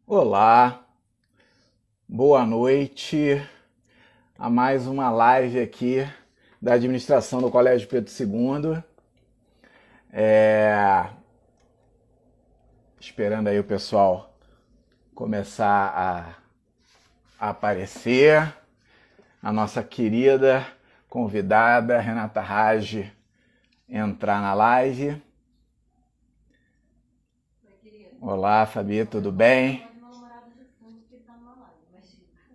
Olá, boa noite a mais uma live aqui da administração do Colégio Pedro II. Esperando aí o pessoal começar a aparecer. A nossa querida convidada Renata Rage entrar na live. Olá, Fabi, tudo bem?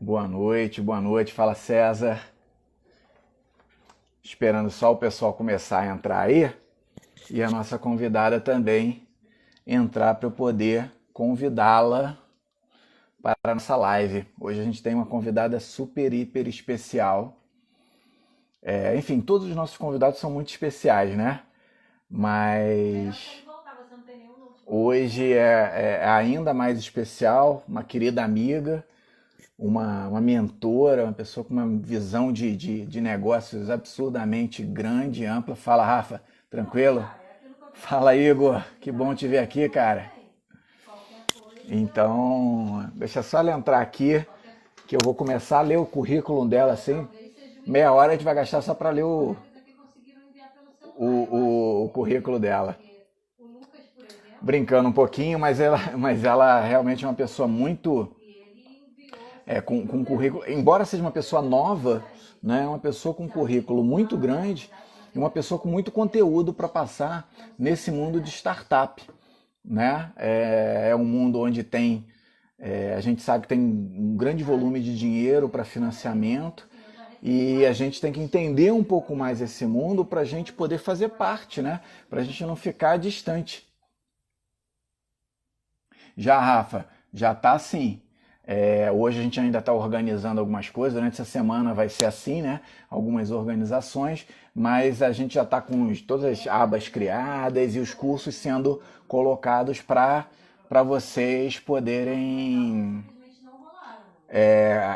Boa noite, fala César. Esperando só o pessoal começar a entrar aí e a nossa convidada também entrar para eu poder convidá-la para a nossa live. Hoje a gente tem uma convidada super, hiper especial. Enfim, todos os nossos convidados são muito especiais, né? Mas hoje é ainda mais especial, uma querida amiga, uma mentora, uma pessoa com uma visão de negócios absurdamente grande e ampla. Fala, Rafa, tranquilo? Fala, Igor, que bom te ver aqui, cara. Então, deixa só ela entrar aqui, que eu vou começar a ler o currículo dela assim. Meia hora a gente vai gastar só para ler o currículo dela. Brincando um pouquinho, mas ela realmente é uma pessoa muito com currículo, embora seja uma pessoa nova, né, uma pessoa com um currículo muito grande e uma pessoa com muito conteúdo para passar nesse mundo de startup, né? É um mundo onde a gente sabe que tem um grande volume de dinheiro para financiamento e a gente tem que entender um pouco mais esse mundo para a gente poder fazer parte, né? Para a gente não ficar distante. Já, Rafa, já está assim. Hoje a gente ainda está organizando algumas coisas, durante essa semana vai ser assim, né? Algumas organizações, mas a gente já está com todas as abas criadas e os cursos sendo colocados para vocês poderem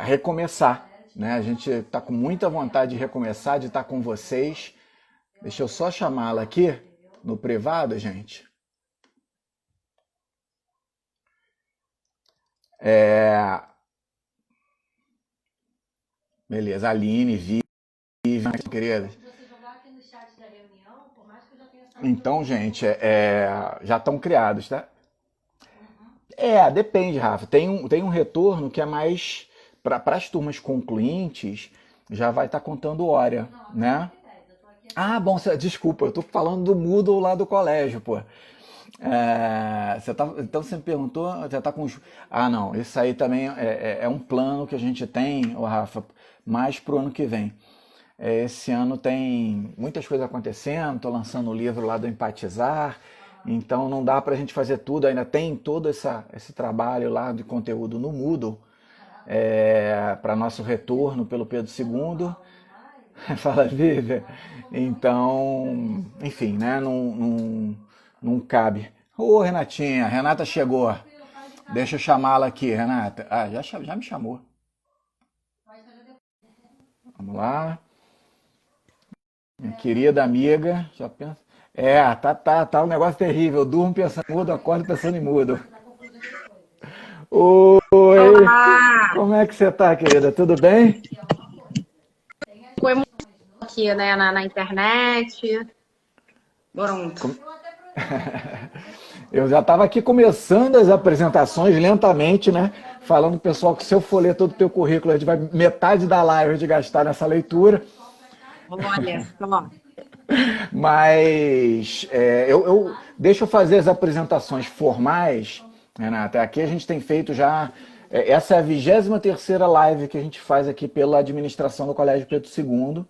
recomeçar, né? A gente está com muita vontade de recomeçar, de estar com vocês. Deixa eu só chamá-la aqui no privado, gente. Beleza, Aline, Vivian, queridas. Então, gente, já estão criados, tá? Depende, Rafa. Tem um retorno que é mais para as turmas concluintes, já vai estar contando hora, né? Ah, bom, desculpa, eu tô falando do Moodle lá do colégio, pô. Então você me perguntou, você tá com os. Ah, não, isso aí também é um plano que a gente tem, ô Rafa, mais pro ano que vem. Esse ano tem muitas coisas acontecendo, estou lançando o livro lá do Empatizar, então não dá para a gente fazer tudo, ainda tem todo esse trabalho lá de conteúdo no Moodle, para nosso retorno pelo Pedro II. Fala, Vivian. Então, enfim, né? Não cabe. Ô, Renatinha, Renata chegou. Deixa eu chamá-la aqui, Renata. Ah, já me chamou. Vamos lá. Minha querida amiga, já pensa. Tá um negócio terrível. Eu durmo pensando em mudo, acordo pensando em mudo. Oi! Olá! Como é que você tá, querida? Tudo bem? Foi muito aqui, né, na internet. Pronto. Eu já estava aqui começando as apresentações lentamente, né? Falando pro pessoal que se eu for ler todo o teu currículo, a gente vai metade da live de gastar nessa leitura. Olha só. Mas deixa eu fazer as apresentações formais, Renata. Aqui a gente tem feito já. Essa é a 23ª live que a gente faz aqui pela administração do Colégio Pedro II.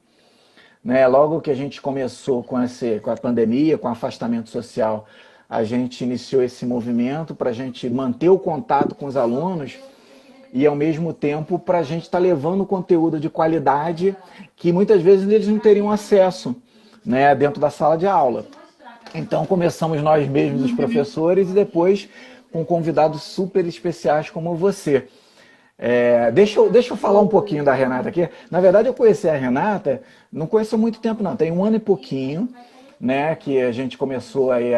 Né? Logo que a gente começou com a pandemia, com o afastamento social, a gente iniciou esse movimento para a gente manter o contato com os alunos e, ao mesmo tempo, para a gente estar levando conteúdo de qualidade que muitas vezes eles não teriam acesso, né, dentro da sala de aula. Então começamos nós mesmos, os professores, e depois com convidados super especiais como você. Deixa eu falar um pouquinho da Renata aqui. Na verdade, eu conheci a Renata, não conheço há muito tempo não, tem um ano e pouquinho, né, que a gente começou aí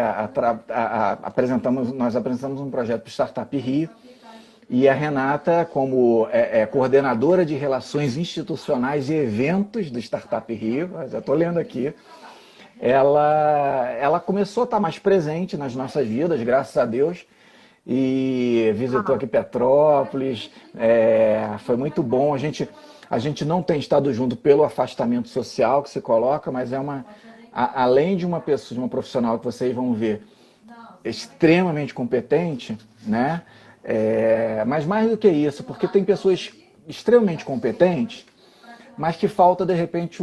nós apresentamos um projeto para o Startup Rio, E a Renata, como coordenadora de relações institucionais e eventos do Startup Rio, já estou lendo aqui, ela começou a estar mais presente nas nossas vidas, graças a Deus, e visitou aqui Petrópolis, foi muito bom. A gente não tem estado junto pelo afastamento social que se coloca, mas além de uma pessoa, de uma profissional que vocês vão ver extremamente competente, né? Mas mais do que isso, porque tem pessoas extremamente competentes, mas que falta de repente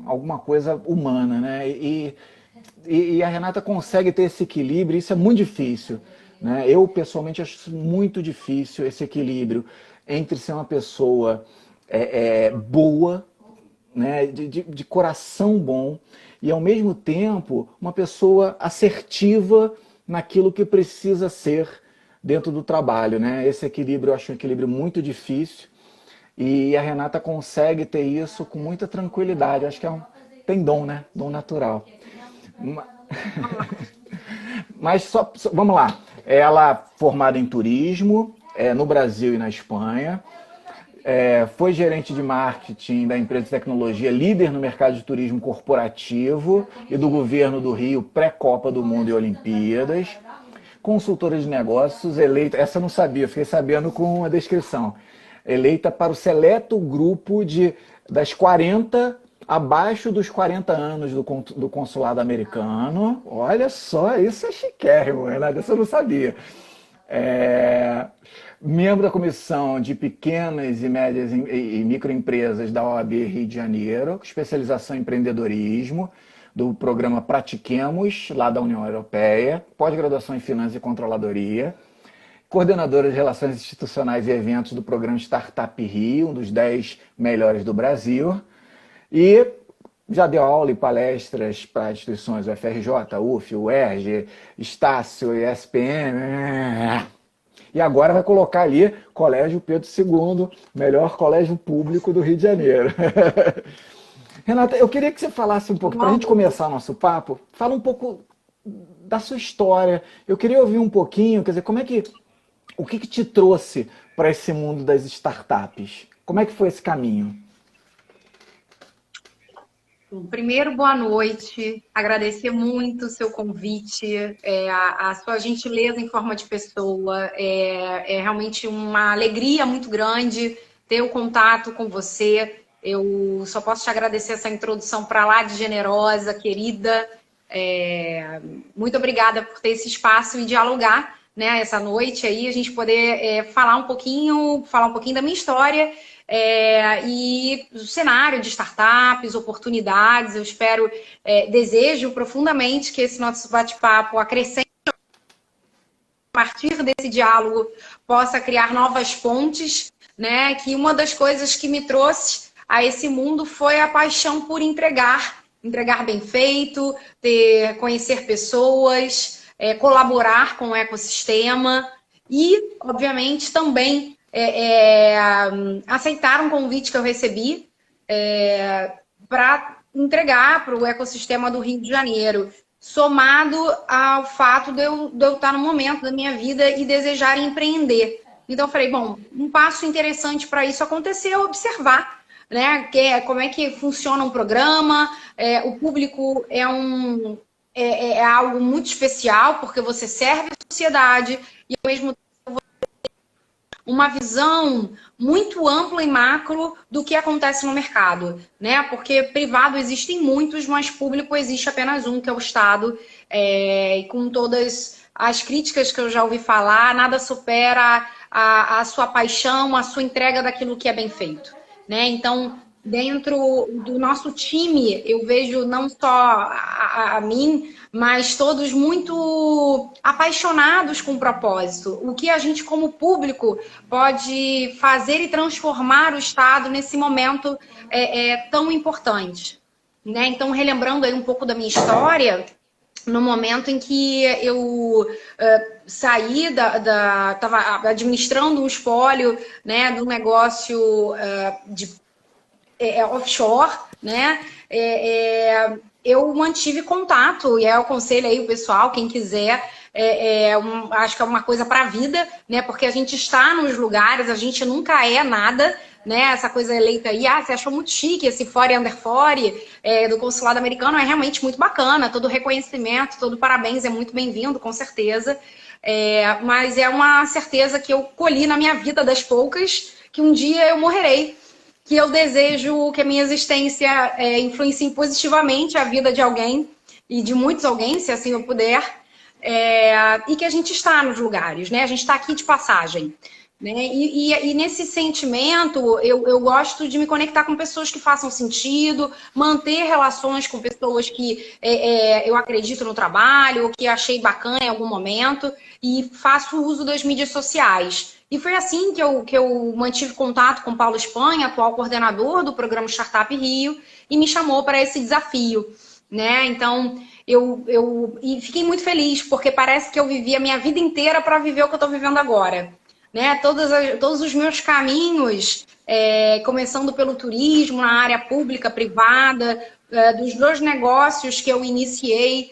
alguma coisa humana, né? E a Renata consegue ter esse equilíbrio, isso é muito difícil, né? Eu pessoalmente acho muito difícil esse equilíbrio entre ser uma pessoa boa, né? De coração bom, e ao mesmo tempo uma pessoa assertiva naquilo que precisa ser dentro do trabalho, né? Esse equilíbrio eu acho um equilíbrio muito difícil, e a Renata consegue ter isso com muita tranquilidade. Eu acho que tem dom, né? Dom natural. Mas vamos lá. Ela formada em turismo, no Brasil e na Espanha. Foi gerente de marketing da empresa de tecnologia, líder no mercado de turismo corporativo e do governo do Rio, pré-Copa do Mundo e Olimpíadas. Consultora de negócios, eleita, essa eu não sabia, fiquei sabendo com a descrição, eleita para o seleto grupo das 40, abaixo dos 40 anos do consulado americano. Olha só, isso é chiquérrimo, Renato, isso eu não sabia. Membro da Comissão de Pequenas e Médias e Microempresas da OAB Rio de Janeiro, especialização em empreendedorismo, do programa Pratiquemos, lá da União Europeia, pós-graduação em Finanças e Controladoria, coordenadora de Relações Institucionais e Eventos do programa Startup Rio, um dos 10 melhores do Brasil, e já deu aula e palestras para instituições UFRJ, UF, UERJ, Estácio, ESPM, e agora vai colocar ali Colégio Pedro II, melhor colégio público do Rio de Janeiro. Renata, eu queria que você falasse um pouco, para a gente começar o nosso papo, fala um pouco da sua história. Eu queria ouvir um pouquinho, quer dizer, o que te trouxe para esse mundo das startups? Como é que foi esse caminho? Primeiro, boa noite. Agradecer muito o seu convite, a sua gentileza em forma de pessoa. É realmente uma alegria muito grande ter o contato com você. Eu só posso te agradecer essa introdução para lá de generosa, querida. Muito obrigada por ter esse espaço e dialogar, né, essa noite aí, a gente poder falar um pouquinho da minha história. E o cenário de startups, oportunidades, eu espero, desejo profundamente que esse nosso bate-papo acrescente, a partir desse diálogo, possa criar novas pontes, né? Que uma das coisas que me trouxe a esse mundo foi a paixão por entregar bem feito, conhecer pessoas, colaborar com o ecossistema e, obviamente, também aceitar um convite que eu recebi para entregar para o ecossistema do Rio de Janeiro, somado ao fato de eu estar no momento da minha vida e desejar empreender. Então, eu falei, bom, um passo interessante para isso acontecer é observar, né, como é que funciona um programa. O público é algo muito especial, porque você serve a sociedade e, ao mesmo tempo, uma visão muito ampla e macro do que acontece no mercado, né? Porque privado existem muitos, mas público existe apenas um, que é o Estado. E com todas as críticas que eu já ouvi falar, nada supera a sua paixão, a sua entrega daquilo que é bem feito, né? Então, dentro do nosso time, eu vejo não só a mim, mas todos muito apaixonados com o propósito. O que a gente, como público, pode fazer e transformar o Estado nesse momento tão importante, né? Então, relembrando aí um pouco da minha história, no momento em que eu saí estava administrando um espólio, né, de um negócio de offshore, né? Eu mantive contato, e eu aconselho aí o pessoal, quem quiser, acho que é uma coisa para a vida, né? Porque a gente está nos lugares, a gente nunca é nada, né? Essa coisa eleita aí, você achou muito chique esse fore under fore do consulado americano, é realmente muito bacana, todo reconhecimento, todo parabéns é muito bem-vindo, com certeza. Mas é uma certeza que eu colhi na minha vida das poucas, que um dia eu morrerei, que eu desejo que a minha existência influencie positivamente a vida de alguém, e de muitos alguém, se assim eu puder, e que a gente está nos lugares, né? A gente está aqui de passagem. Né? E nesse sentimento, eu gosto de me conectar com pessoas que façam sentido, manter relações com pessoas que eu acredito no trabalho, ou que achei bacana em algum momento, e faço uso das mídias sociais. E foi assim que eu mantive contato com o Paulo Espanha, atual coordenador do programa Startup Rio, e me chamou para esse desafio. Né? Então, e fiquei muito feliz, porque parece que eu vivi a minha vida inteira para viver o que eu estou vivendo agora. Né? Todos os meus caminhos, começando pelo turismo, na área pública, privada, dos 2 negócios que eu iniciei,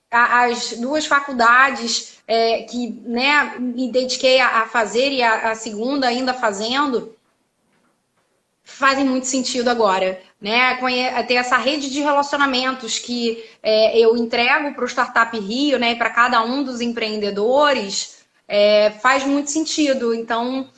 as 2 faculdades que, né, me dediquei a fazer e a segunda ainda fazendo, fazem muito sentido agora, né? Ter essa rede de relacionamentos que eu entrego para o Startup Rio, né, para cada um dos empreendedores, faz muito sentido. Então,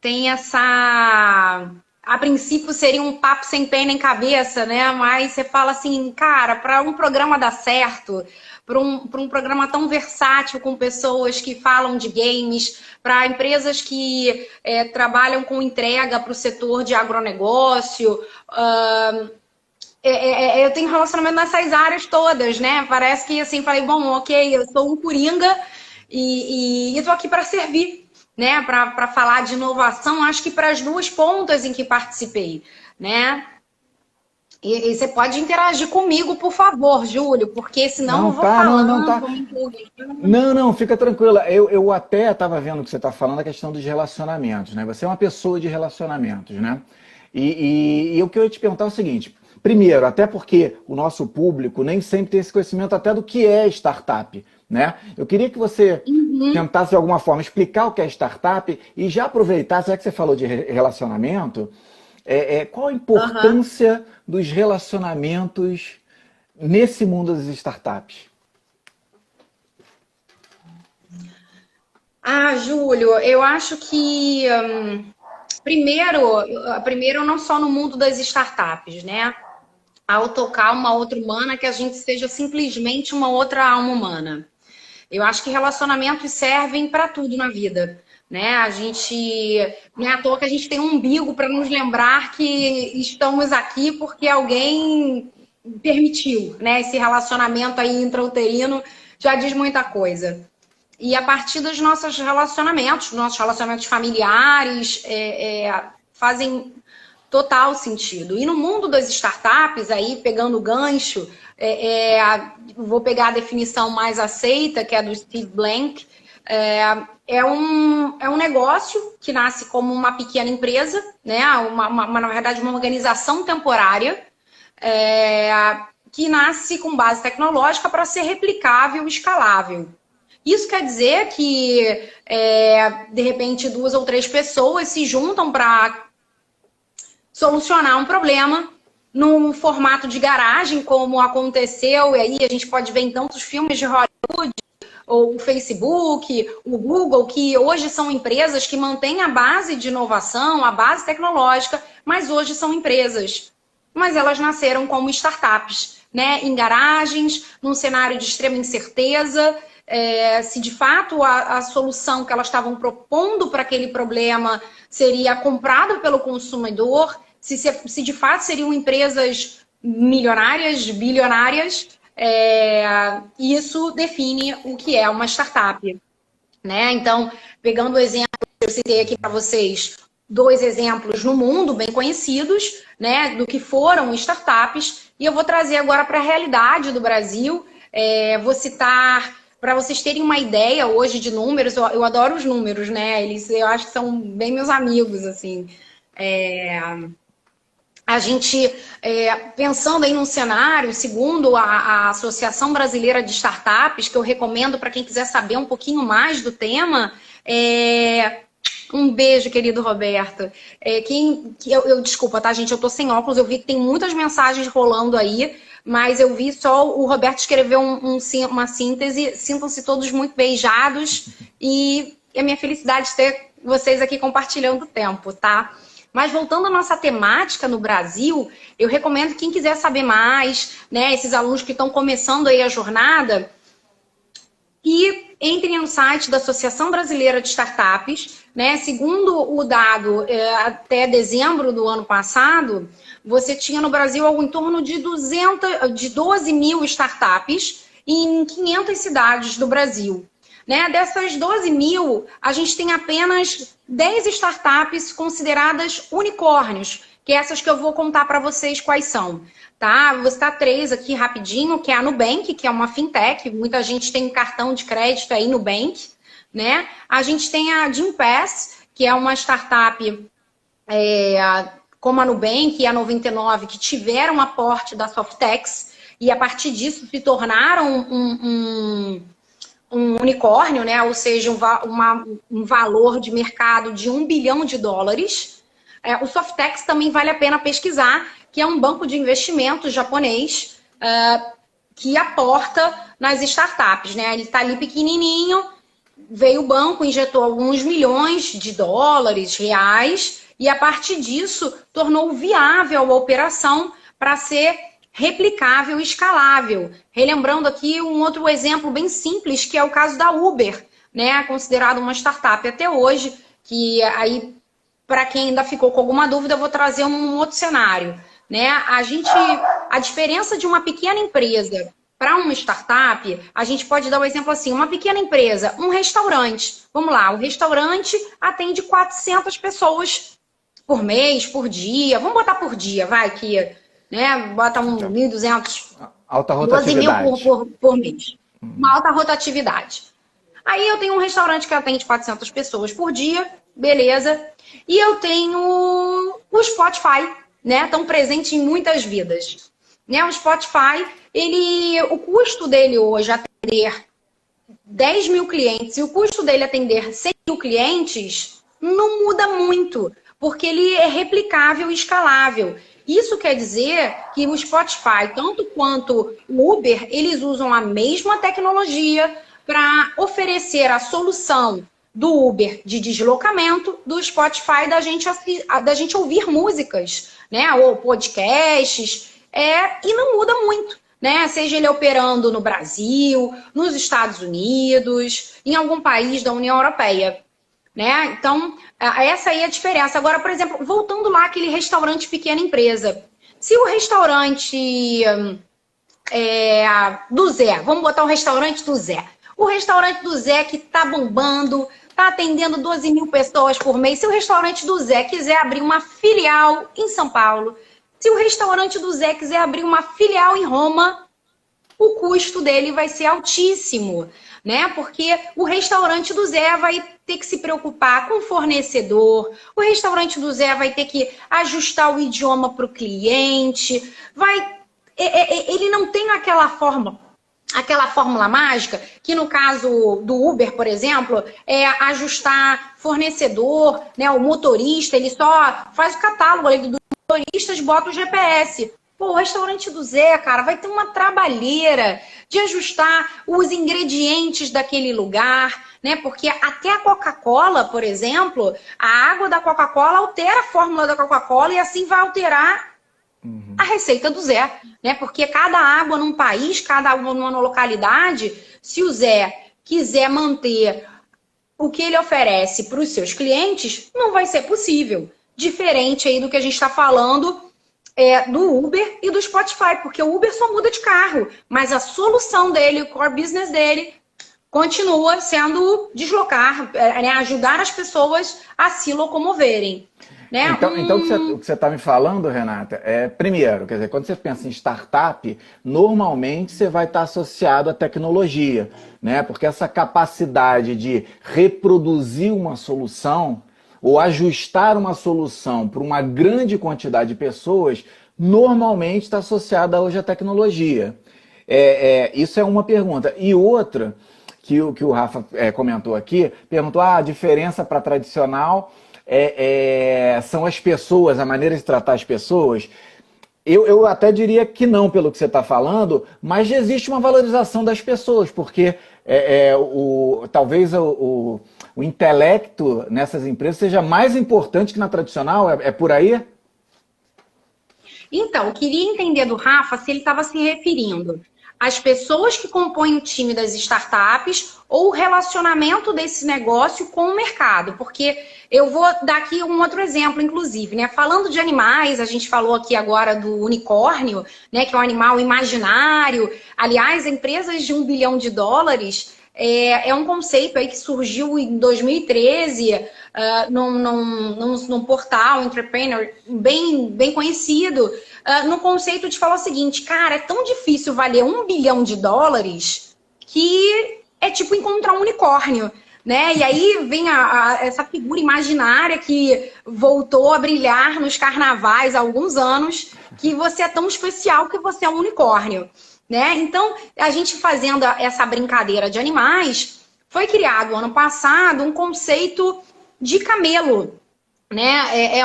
tem essa... A princípio seria um papo sem pé nem cabeça, né? Mas você fala assim, cara, para um programa dar certo, para um programa tão versátil, com pessoas que falam de games, para empresas que trabalham com entrega para o setor de agronegócio, eu tenho relacionamento nessas áreas todas, né? Parece que assim, falei, bom, ok, eu sou um coringa e estou aqui para servir, né? Para falar de inovação, acho que para as 2 pontas em que participei, né? E você pode interagir comigo, por favor, Júlio, porque senão Não, eu vou tá, falando, não, tá. vou me empolgando. Não, fica tranquila. Eu até estava vendo o que você está falando, a questão dos relacionamentos, né? Você é uma pessoa de relacionamentos, né? E o que eu ia te perguntar é o seguinte: primeiro, até porque o nosso público nem sempre tem esse conhecimento até do que é startup, né? Eu queria que você tentasse de alguma forma explicar o que é startup e já aproveitar, já que você falou de relacionamento, qual a importância dos relacionamentos nesse mundo das startups? Júlio, eu acho que primeiro não só no mundo das startups, né? Ao tocar uma outra humana, que a gente seja simplesmente uma outra alma humana. Eu acho que relacionamentos servem para tudo na vida, né? A gente não é à toa que a gente tem um umbigo para nos lembrar que estamos aqui porque alguém permitiu, né? Esse relacionamento aí intrauterino já diz muita coisa. E a partir dos nossos relacionamentos familiares, fazem total sentido. E no mundo das startups, aí pegando o gancho, vou pegar a definição mais aceita, que é do Steve Blank, é um negócio que nasce como uma pequena empresa, né? Na verdade, uma organização temporária, que nasce com base tecnológica para ser replicável e escalável. Isso quer dizer que, de repente, 2 ou 3 pessoas se juntam para solucionar um problema num formato de garagem, como aconteceu, e aí a gente pode ver em tantos filmes de Hollywood, ou o Facebook, o Google, que hoje são empresas que mantêm a base de inovação, a base tecnológica, mas hoje são empresas. Mas elas nasceram como startups, né? Em garagens, num cenário de extrema incerteza, se de fato a solução que elas estavam propondo para aquele problema seria comprada pelo consumidor, se de fato seriam empresas milionárias, bilionárias, isso define o que é uma startup, né? Então, pegando o exemplo que eu citei aqui para vocês, 2 exemplos no mundo bem conhecidos, né, do que foram startups, e eu vou trazer agora para a realidade do Brasil. Vou citar, para vocês terem uma ideia hoje de números, eu adoro os números, né? Eu acho que são bem meus amigos, assim. A gente, pensando aí num cenário, segundo a Associação Brasileira de Startups, que eu recomendo para quem quiser saber um pouquinho mais do tema, um beijo, querido Roberto. Desculpa, tá, gente? Eu tô sem óculos, eu vi que tem muitas mensagens rolando aí, mas eu vi só o Roberto escrever uma síntese. Sintam-se todos muito beijados e é minha felicidade ter vocês aqui compartilhando o tempo, tá? Mas voltando à nossa temática no Brasil, eu recomendo quem quiser saber mais, né, esses alunos que estão começando aí a jornada, que entrem no site da Associação Brasileira de Startups, né? Segundo o dado, até dezembro do ano passado, você tinha no Brasil algo em torno de 12 mil startups em 500 cidades do Brasil. Né? Dessas 12 mil, a gente tem apenas 10 startups consideradas unicórnios, que é essas que eu vou contar para vocês quais são. Tá? Vou citar 3 aqui rapidinho, que é a Nubank, que é uma fintech, muita gente tem cartão de crédito aí Nubank, né? A gente tem a Gympass, que é uma startup como a Nubank e a 99, que tiveram aporte da Softex, e a partir disso se tornaram um unicórnio, né? Ou seja, um valor de mercado de $1 bilhão. O Softex também vale a pena pesquisar, que é um banco de investimentos japonês que aporta nas startups, né? Ele está ali pequenininho, veio o banco, injetou alguns milhões de dólares, reais, e a partir disso tornou viável a operação para ser replicável e escalável. Relembrando aqui um outro exemplo bem simples, que é o caso da Uber, né? Considerado uma startup até hoje, que aí, para quem ainda ficou com alguma dúvida, eu vou trazer um outro cenário. Né? A diferença de uma pequena empresa para uma startup, a gente pode dar um exemplo assim, uma pequena empresa, um restaurante. Vamos lá, o restaurante atende 400 pessoas por mês, por dia. Vamos botar por dia, vai, que... Né? Bota 1.200, alta 12 mil rotatividade. por mês. Uma alta rotatividade. Aí eu tenho um restaurante que atende 400 pessoas por dia, beleza. E eu tenho o Spotify, né? Tão presente em muitas vidas. Né? O Spotify, o custo dele hoje é atender 10 mil clientes e o custo dele atender 100 mil clientes não muda muito, porque ele é replicável e escalável. Isso quer dizer que o Spotify, tanto quanto o Uber, eles usam a mesma tecnologia para oferecer a solução do Uber de deslocamento, do Spotify da gente ouvir músicas, né, ou podcasts, e não muda muito, né, seja ele operando no Brasil, nos Estados Unidos, em algum país da União Europeia. Né? Então, essa aí é a diferença. Agora, por exemplo, voltando lá aquele restaurante pequena empresa. Se o restaurante do Zé, vamos botar o restaurante do Zé. O restaurante do Zé que está bombando, está atendendo 12 mil pessoas por mês. Se o restaurante do Zé quiser abrir uma filial em São Paulo, se o restaurante do Zé quiser abrir uma filial em Roma, o custo dele vai ser altíssimo, né? Porque o restaurante do Zé vai ter que se preocupar com o fornecedor, o restaurante do Zé vai ter que ajustar o idioma para o cliente, ele não tem aquela fórmula mágica, que no caso do Uber, por exemplo, é ajustar fornecedor, né? O motorista, ele só faz o catálogo ali dos motoristas, bota o GPS. Pô, o restaurante do Zé, cara, vai ter uma trabalheira de ajustar os ingredientes daquele lugar, né? Porque até a Coca-Cola, por exemplo, a água da Coca-Cola altera a fórmula da Coca-Cola e assim vai alterar a receita do Zé, né? Porque cada água num país, cada água numa localidade, se o Zé quiser manter o que ele oferece para os seus clientes, não vai ser possível. Diferente aí do que a gente está falando do Uber e do Spotify, porque o Uber só muda de carro, mas a solução dele, o core business dele, continua sendo deslocar, né, ajudar as pessoas a se locomoverem. Né? Então o que você está me falando, Renata, primeiro, quer dizer, quando você pensa em startup, normalmente você vai estar associado à tecnologia, né? Porque essa capacidade de reproduzir uma solução, ou ajustar uma solução para uma grande quantidade de pessoas, normalmente está associada hoje à tecnologia. Isso é uma pergunta. E outra, que o Rafa comentou aqui, perguntou a diferença para tradicional são as pessoas, a maneira de tratar as pessoas. Eu até diria que não, pelo que você está falando, mas existe uma valorização das pessoas, porque talvez o intelecto nessas empresas seja mais importante que na tradicional, é por aí? Então, eu queria entender do Rafa se ele estava se referindo às pessoas que compõem o time das startups ou o relacionamento desse negócio com o mercado. Porque eu vou dar aqui um outro exemplo, inclusive, né? Falando de animais, a gente falou aqui agora do unicórnio, né? Que é um animal imaginário. Aliás, empresas de $1 bilhão é um conceito aí que surgiu em 2013 num portal Entrepreneur bem conhecido, no conceito de falar o seguinte: cara, é tão difícil valer $1 bilhão que é tipo encontrar um unicórnio, né? E aí vem essa figura imaginária que voltou a brilhar nos carnavais há alguns anos, que você é tão especial que você é um unicórnio. Né? Então, a gente fazendo essa brincadeira de animais, foi criado ano passado um conceito de camelo. Né?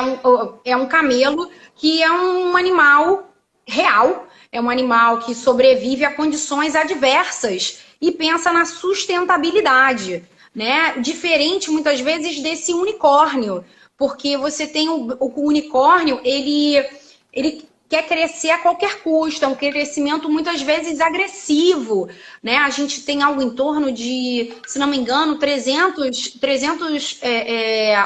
É um camelo que é um animal real, é um animal que sobrevive a condições adversas e pensa na sustentabilidade. Né? Diferente, muitas vezes, desse unicórnio, porque você tem o unicórnio, ele quer crescer a qualquer custo, é um crescimento muitas vezes agressivo, né? A gente tem algo em torno de, se não me engano, 300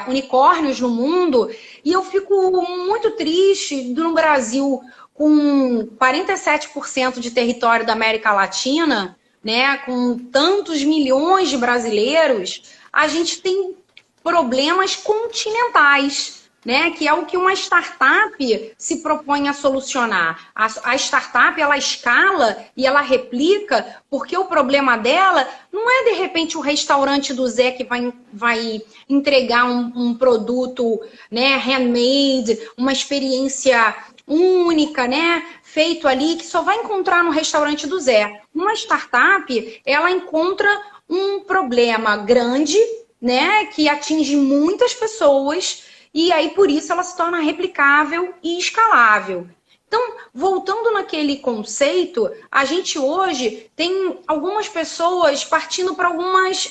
unicórnios no mundo, e eu fico muito triste no Brasil, com 47% de território da América Latina, né? Com tantos milhões de brasileiros, a gente tem problemas continentais, né, que é o que uma startup se propõe a solucionar. A startup, ela escala e ela replica, porque o problema dela não é, de repente, o restaurante do Zé que vai entregar um produto, né, handmade, uma experiência única, né, feito ali, que só vai encontrar no restaurante do Zé. Uma startup, ela encontra um problema grande, né, que atinge muitas pessoas, e aí, por isso, ela se torna replicável e escalável. Então, voltando naquele conceito, a gente hoje tem algumas pessoas partindo para algumas...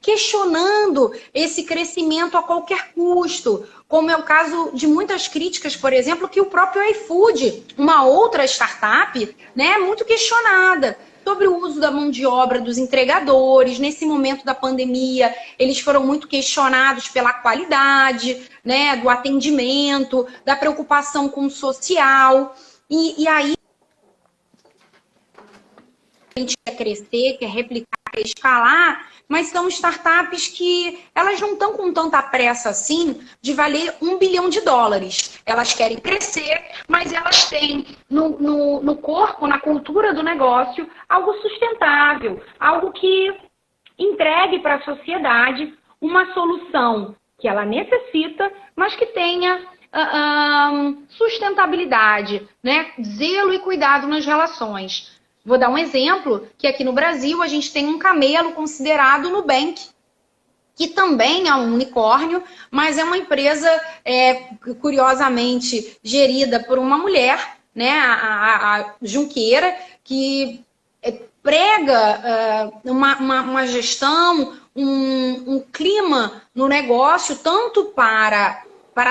questionando esse crescimento a qualquer custo, como é o caso de muitas críticas, por exemplo, que o próprio iFood, uma outra startup, né, é muito questionada sobre o uso da mão de obra dos entregadores. Nesse momento da pandemia, eles foram muito questionados pela qualidade, né, do atendimento, da preocupação com o social. E aí, a gente quer crescer, quer replicar, quer escalar, mas são startups que elas não estão com tanta pressa assim de valer $1 bilhão. Elas querem crescer, mas elas têm no corpo, na cultura do negócio, algo sustentável, algo que entregue para a sociedade uma solução que ela necessita, mas que tenha sustentabilidade, né? Zelo e cuidado nas relações. Vou dar um exemplo, que aqui no Brasil a gente tem um camelo considerado Nubank, que também é um unicórnio, mas é uma empresa, curiosamente, gerida por uma mulher, né, a Junqueira, que prega uma gestão, um clima no negócio, tanto para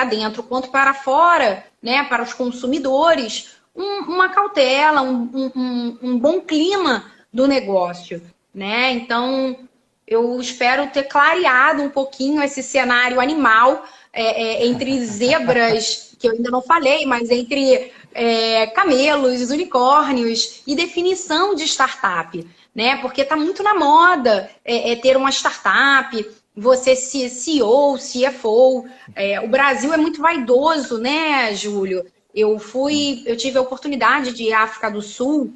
dentro quanto para fora, né, para os consumidores, uma cautela, um bom clima do negócio, né? Então, eu espero ter clareado um pouquinho esse cenário animal entre zebras, que eu ainda não falei, mas entre camelos, unicórnios e definição de startup, né? Porque está muito na moda ter uma startup, você ser CEO, CFO. O Brasil é muito vaidoso, né, Júlio? Eu tive a oportunidade de ir à África do Sul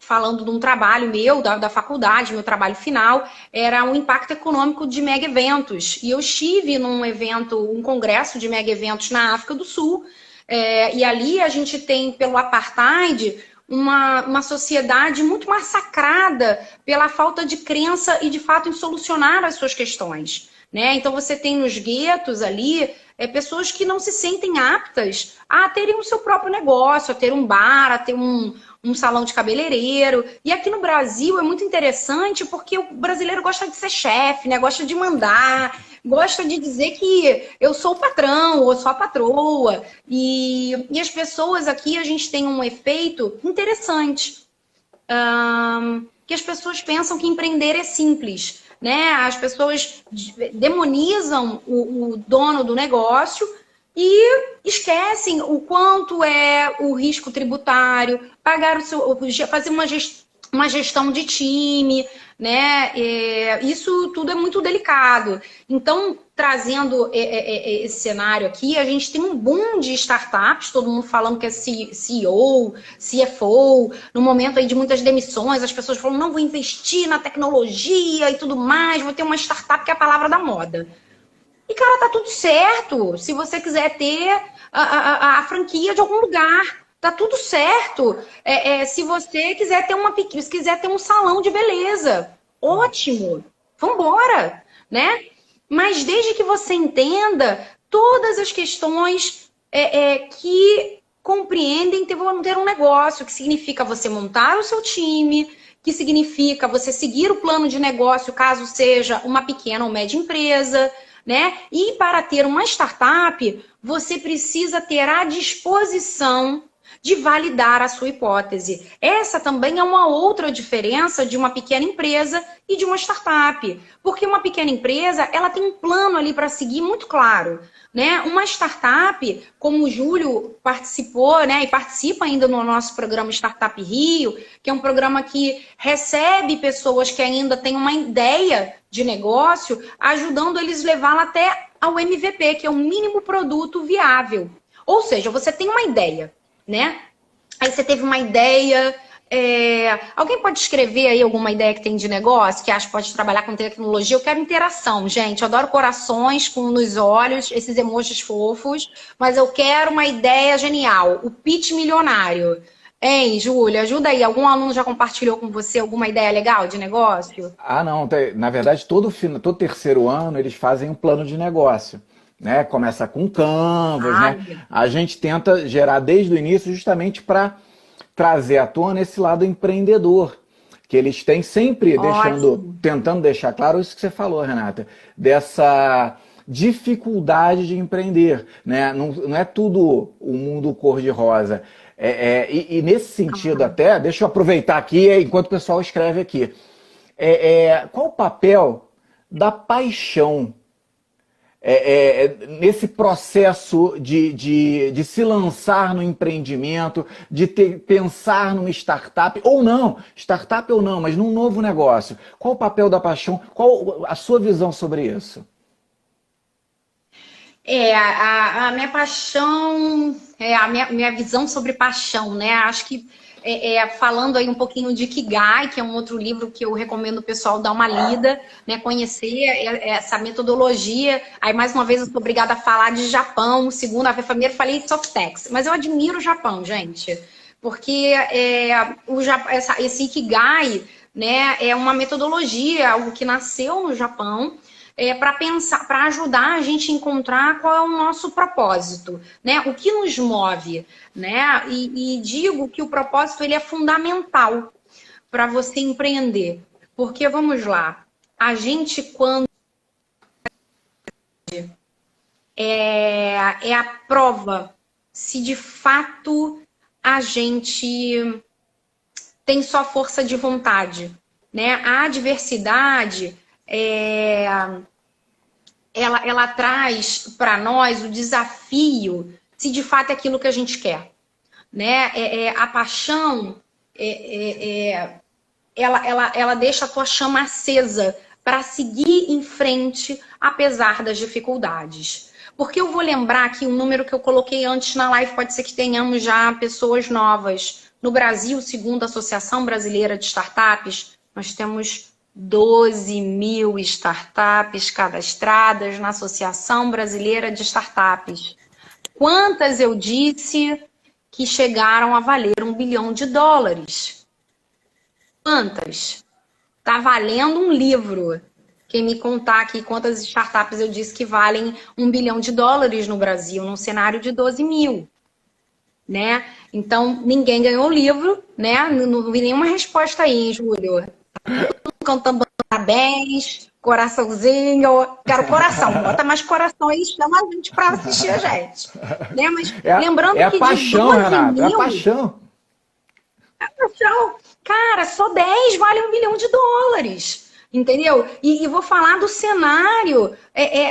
falando de um trabalho meu, da faculdade, meu trabalho final, era o impacto econômico de mega eventos. E eu estive num evento, um congresso de mega eventos na África do Sul, e ali a gente tem, pelo apartheid, uma sociedade muito massacrada pela falta de crença e, de fato, em solucionar as suas questões. Né? Então você tem nos guetos ali pessoas que não se sentem aptas a terem o seu próprio negócio, a ter um bar, a ter um salão de cabeleireiro. E aqui no Brasil é muito interessante porque o brasileiro gosta de ser chefe, né? Gosta de mandar, gosta de dizer que eu sou o patrão ou sou a patroa. E as pessoas aqui, a gente tem um efeito interessante. Que as pessoas pensam que empreender é simples. Né? As pessoas demonizam o dono do negócio e esquecem o quanto é o risco tributário, fazer uma gestão de time, né? Isso tudo é muito delicado. Então, trazendo esse cenário aqui, a gente tem um boom de startups, todo mundo falando que é CEO, CFO, no momento aí de muitas demissões, as pessoas falam, não, vou investir na tecnologia e tudo mais, vou ter uma startup que é a palavra da moda. E, cara, tá tudo certo. Se você quiser ter a franquia de algum lugar, tá tudo certo. Se você quiser ter um salão de beleza, ótimo, vambora, né? Mas desde que você entenda todas as questões que compreendem ter um negócio, que significa você montar o seu time, que significa você seguir o plano de negócio, caso seja uma pequena ou média empresa, né? E para ter uma startup, você precisa ter a disposição de validar a sua hipótese. Essa também é uma outra diferença de uma pequena empresa e de uma startup. Porque uma pequena empresa, ela tem um plano ali para seguir muito claro. Né? Uma startup, como o Júlio participou, né, e participa ainda no nosso programa Startup Rio, que é um programa que recebe pessoas que ainda têm uma ideia de negócio, ajudando eles a levá-la até ao MVP, que é o mínimo produto viável. Ou seja, você tem uma ideia, né? Aí você teve uma ideia. Alguém pode escrever aí alguma ideia que tem de negócio, que acha que pode trabalhar com tecnologia? Eu quero interação, gente. Eu adoro corações nos olhos, esses emojis fofos, mas eu quero uma ideia genial. O pitch milionário. Hein, Júlia, ajuda aí. Algum aluno já compartilhou com você alguma ideia legal de negócio? Ah, não. Na verdade, todo terceiro ano eles fazem um plano de negócio. Né? Começa com Canvas, né? A gente tenta gerar desde o início justamente para trazer à tona esse lado empreendedor, que eles têm sempre tentando deixar claro isso que você falou, Renata, dessa dificuldade de empreender, né? Não é tudo o mundo cor-de-rosa. E nesse sentido até, deixa eu aproveitar aqui, enquanto o pessoal escreve aqui, qual o papel da paixão nesse processo de se lançar no empreendimento, de pensar numa startup ou não, mas num novo negócio? Qual o papel da paixão? Qual a sua visão sobre isso? A minha paixão, a minha visão sobre paixão, né? Acho que falando aí um pouquinho de Ikigai, que é um outro livro que eu recomendo o pessoal dar uma lida, né? Conhecer essa metodologia. Aí, mais uma vez, eu sou obrigada a falar de Japão. Segunda-feira, primeiro falei de Softex. Mas eu admiro o Japão, gente. Porque esse Ikigai, né, é uma metodologia, algo que nasceu no Japão, para pensar, para ajudar a gente a encontrar qual é o nosso propósito, né? O que nos move, né? E digo que o propósito ele é fundamental para você empreender, porque vamos lá, a gente quando é a prova se de fato a gente tem só força de vontade, né? A adversidade ela traz para nós o desafio se de fato é aquilo que a gente quer, né? A paixão ela deixa a tua chama acesa para seguir em frente apesar das dificuldades. Porque eu vou lembrar aqui um número que eu coloquei antes na live, pode ser que tenhamos já pessoas novas No Brasil, segundo a Associação Brasileira de Startups, nós temos 12 mil startups cadastradas na Associação Brasileira de Startups. Quantas eu disse que chegaram a valer US$1 bilhão? Quantas? Está valendo um livro. Quem me contar aqui quantas startups eu disse que valem US$1 bilhão no Brasil, num cenário de 12 mil. Né? Então, ninguém ganhou o livro, né? Não vi nenhuma resposta aí, hein, Júlio? Cantando parabéns, coraçãozinho. Quero coração, bota mais coração aí, chama a gente para assistir a gente. Né? Mas lembrando que paixão, de 12 Renata, mil... é paixão. É paixão. Cara, só 10 vale US$1 bilhão. Entendeu? E vou falar do cenário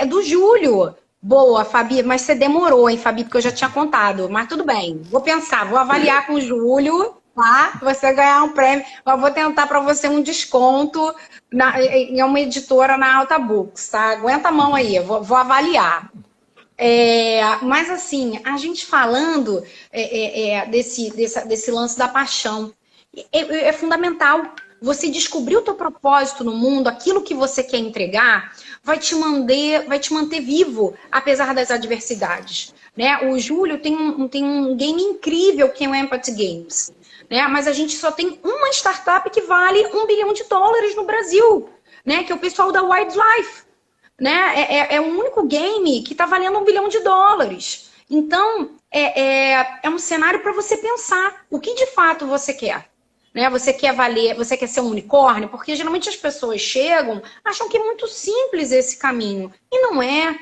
do Júlio. Boa, Fabi, mas você demorou, hein, Fabi, porque eu já tinha contado. Mas tudo bem, vou pensar, vou avaliar com o Júlio, tá? Você ganhar um prêmio. Eu vou tentar para você um desconto em uma editora na Alta Books, tá? Aguenta a mão aí, vou avaliar. Mas assim, a gente falando desse lance da paixão, é fundamental. Você descobrir o teu propósito no mundo, aquilo que você quer entregar, vai te manter vivo, apesar das adversidades. Né? O Júlio tem um game incrível que é o Empathy Games. Né? Mas a gente só tem uma startup que vale US$1 bilhão no Brasil, né? Que é o pessoal da Wildlife. Né? É o único game que está valendo US$1 bilhão. Então, é um cenário para você pensar o que de fato você quer. Né? Você quer ser um unicórnio? Porque geralmente as pessoas chegam, acham que é muito simples esse caminho. E não é.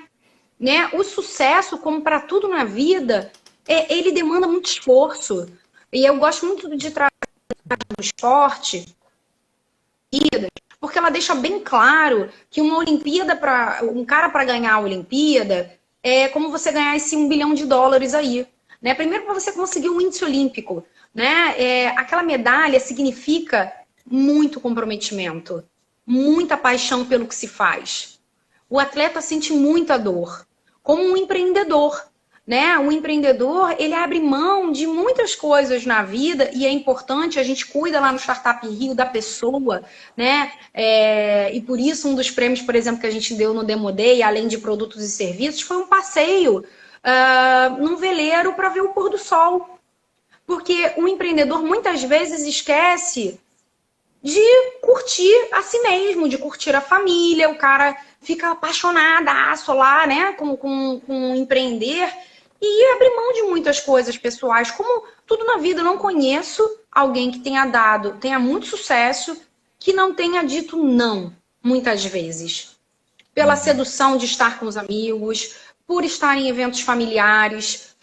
Né? O sucesso, como para tudo na vida, ele demanda muito esforço. E eu gosto muito de trabalhar no esporte, porque ela deixa bem claro que uma Olimpíada, um cara para ganhar a Olimpíada, é como você ganhar esse US$1 bilhão aí. Né? Primeiro, para você conseguir um índice olímpico. Né? Aquela medalha significa muito comprometimento, muita paixão pelo que se faz. O atleta sente muita dor, como um empreendedor. Né? O empreendedor, ele abre mão de muitas coisas na vida e é importante, a gente cuida lá no Startup Rio da pessoa, né? E por isso um dos prêmios, por exemplo, que a gente deu no Demo Day, além de produtos e serviços, foi um passeio num veleiro para ver o pôr do sol. Porque o empreendedor muitas vezes esquece de curtir a si mesmo, de curtir a família. O cara fica apaixonadaço lá, né, com empreender e abre mão de muitas coisas pessoais. Como tudo na vida, eu não conheço alguém que tenha muito sucesso, que não tenha dito não, muitas vezes. Pela sedução de estar com os amigos, por estar em eventos familiares.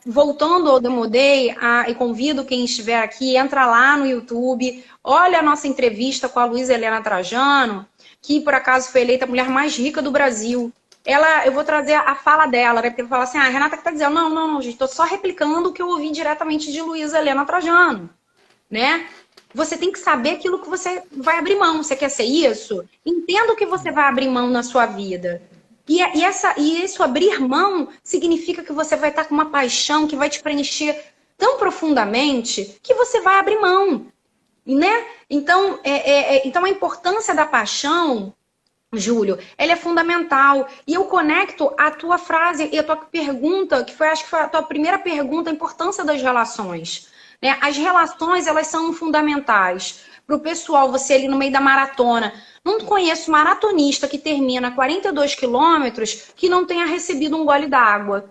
Voltando ao Demo Day, e convido quem estiver aqui, entra lá no YouTube, olha a nossa entrevista com a Luísa Helena Trajano, que por acaso foi eleita a mulher mais rica do Brasil. Eu vou trazer a fala dela, né? Porque fala assim, a Renata que tá dizendo, não, gente, tô só replicando o que eu ouvi diretamente de Luísa Helena Trajano, né? Você tem que saber aquilo que você vai abrir mão. Você quer ser isso? Entenda o que você vai abrir mão na sua vida. E isso abrir mão significa que você vai estar com uma paixão que vai te preencher tão profundamente que você vai abrir mão. Né? Então, então a importância da paixão, Júlio, ela é fundamental. E eu conecto a tua frase e a tua pergunta, acho que foi a tua primeira pergunta, a importância das relações. Né? As relações, elas são fundamentais. Para o pessoal, você ali no meio da maratona, não conheço maratonista que termina 42 quilômetros que não tenha recebido um gole d'água.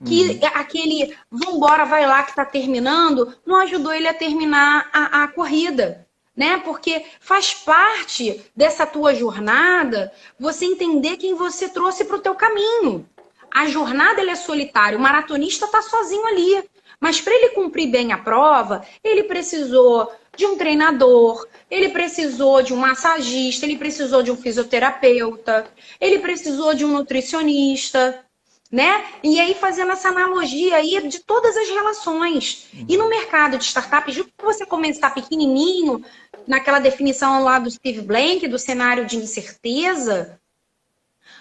Que aquele vambora, vai lá que está terminando, não ajudou ele a terminar a corrida. Né? Porque faz parte dessa tua jornada você entender quem você trouxe para o teu caminho. A jornada ela é solitária, o maratonista está sozinho ali. Mas para ele cumprir bem a prova, ele precisou de um treinador, ele precisou de um massagista, ele precisou de um fisioterapeuta, ele precisou de um nutricionista, né? E aí fazendo essa analogia aí de todas as relações. E no mercado de startups, justo que você começar pequenininho, naquela definição lá do Steve Blank, do cenário de incerteza,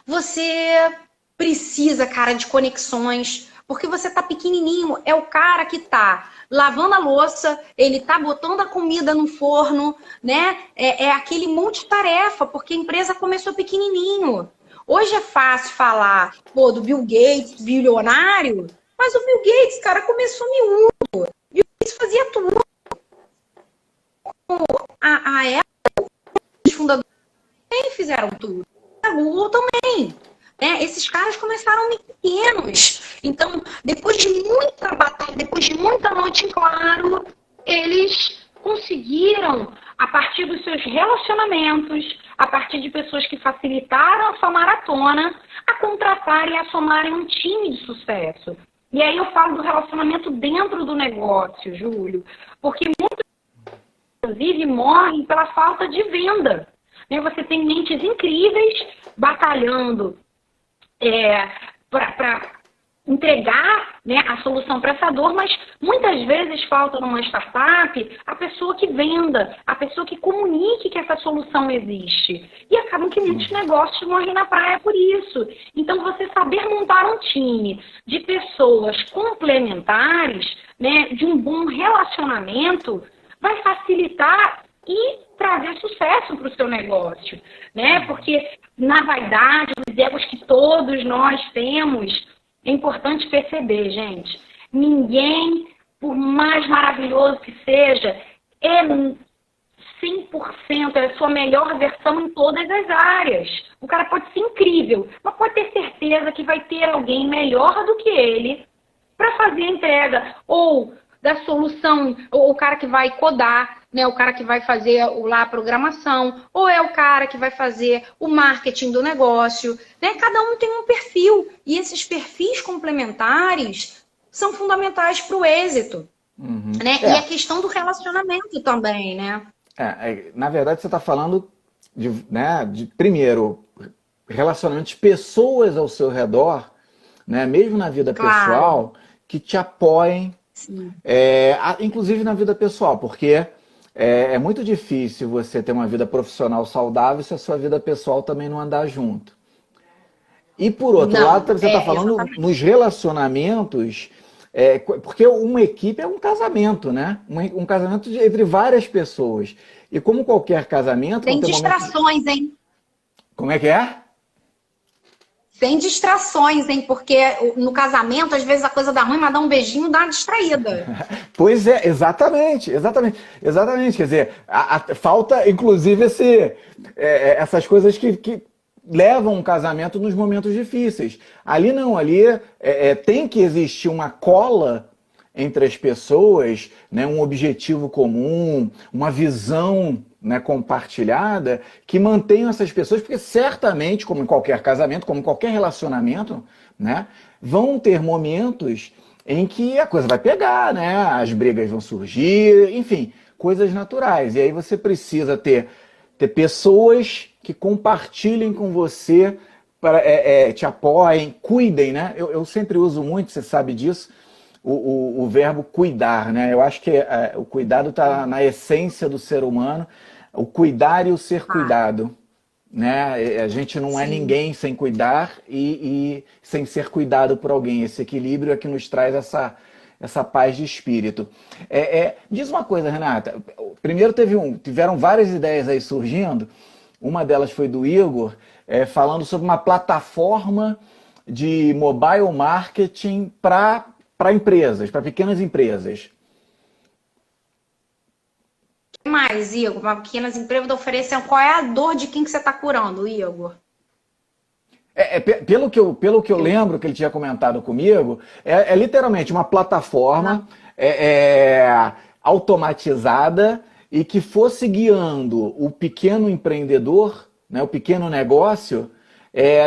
você precisa, cara, de conexões. Porque você tá pequenininho, é o cara que tá lavando a louça, ele tá botando a comida no forno, né? É aquele multitarefa, porque a empresa começou pequenininho. Hoje é fácil falar, pô, do Bill Gates, bilionário, mas o Bill Gates, cara, começou miúdo. Bill Gates fazia tudo. A Apple, os fundadores também fizeram tudo. A Google também. Né? Esses caras começaram pequenos. Então, depois de muita batalha, depois de muita noite em claro, eles conseguiram, a partir dos seus relacionamentos, a partir de pessoas que facilitaram a sua maratona, a contratarem e a somarem um time de sucesso. E aí eu falo do relacionamento dentro do negócio, Júlio, porque muitos, inclusive, morrem pela falta de venda. Você tem mentes incríveis batalhando para entregar, né, a solução para essa dor, mas muitas vezes falta numa startup a pessoa que venda, a pessoa que comunique que essa solução existe. E acabam que muitos negócios morrem na praia por isso. Então, você saber montar um time de pessoas complementares, né, de um bom relacionamento, vai facilitar e trazer sucesso para o seu negócio, né? Porque na vaidade, nos egos que todos nós temos, é importante perceber, gente, ninguém, por mais maravilhoso que seja, é 100%, é a sua melhor versão em todas as áreas. O cara pode ser incrível, mas pode ter certeza que vai ter alguém melhor do que ele para fazer a entrega, ou da solução, ou o cara que vai codar, né, o cara que vai fazer lá a programação, ou é o cara que vai fazer o marketing do negócio, né? Cada um tem um perfil, e esses perfis complementares são fundamentais para o êxito, né? E a questão do relacionamento também, né? Na verdade, você está falando de primeiro, relacionamentos, pessoas ao seu redor, né, mesmo na vida pessoal, que te apoiem, inclusive na vida pessoal, porque é muito difícil você ter uma vida profissional saudável se a sua vida pessoal também não andar junto. E por outro lado, você está falando exatamente nos relacionamentos, porque uma equipe é um casamento, né? Um casamento entre várias pessoas. E como qualquer casamento... Tem distrações, hein? Como é que é? Sem distrações, hein? Porque no casamento, às vezes, a coisa dá ruim, mas dá um beijinho, dá uma distraída. Pois é, exatamente. Quer dizer, falta, inclusive, essas coisas que levam um casamento nos momentos difíceis. Ali não, tem que existir uma cola entre as pessoas, né, um objetivo comum, uma visão, né, compartilhada, que mantenham essas pessoas, porque certamente, como em qualquer casamento, como em qualquer relacionamento, né, vão ter momentos em que a coisa vai pegar, né, as brigas vão surgir, enfim, coisas naturais. E aí você precisa ter pessoas que compartilhem com você, te apoiem, cuidem, né? Eu sempre uso muito, você sabe disso, o verbo cuidar, né? Eu acho que o cuidado está na essência do ser humano, o cuidar e o ser cuidado, né? A gente não é ninguém sem cuidar e sem ser cuidado por alguém. Esse equilíbrio é que nos traz essa paz de espírito. Diz uma coisa, Renata. Primeiro tiveram várias ideias aí surgindo. Uma delas foi do Igor, falando sobre uma plataforma de mobile marketing para empresas, para pequenas empresas. O que mais, Igor? Para pequenas empresas oferecem. Qual é a dor de quem que você está curando, Igor? Pelo que eu lembro que ele tinha comentado comigo, é literalmente uma plataforma automatizada e que fosse guiando o pequeno empreendedor, né, o pequeno negócio,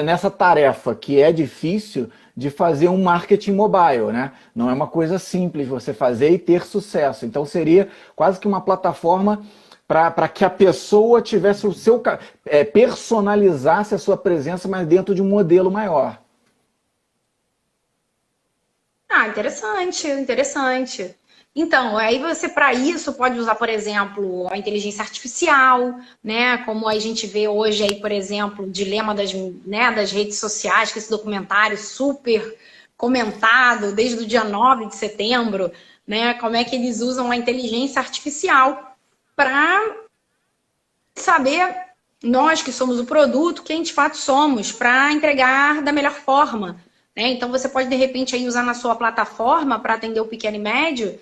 nessa tarefa que é difícil de fazer um marketing mobile, né? Não é uma coisa simples você fazer e ter sucesso. Então seria quase que uma plataforma para que a pessoa tivesse personalizasse a sua presença, mas dentro de um modelo maior. Interessante. Então, aí você, para isso, pode usar, por exemplo, a inteligência artificial, né? Como a gente vê hoje aí, por exemplo, o dilema das redes sociais, que esse documentário super comentado desde o dia 9 de setembro, né? Como é que eles usam a inteligência artificial para saber, nós que somos o produto, quem de fato somos, para entregar da melhor forma, né? Então você pode de repente aí usar na sua plataforma para atender o pequeno e médio,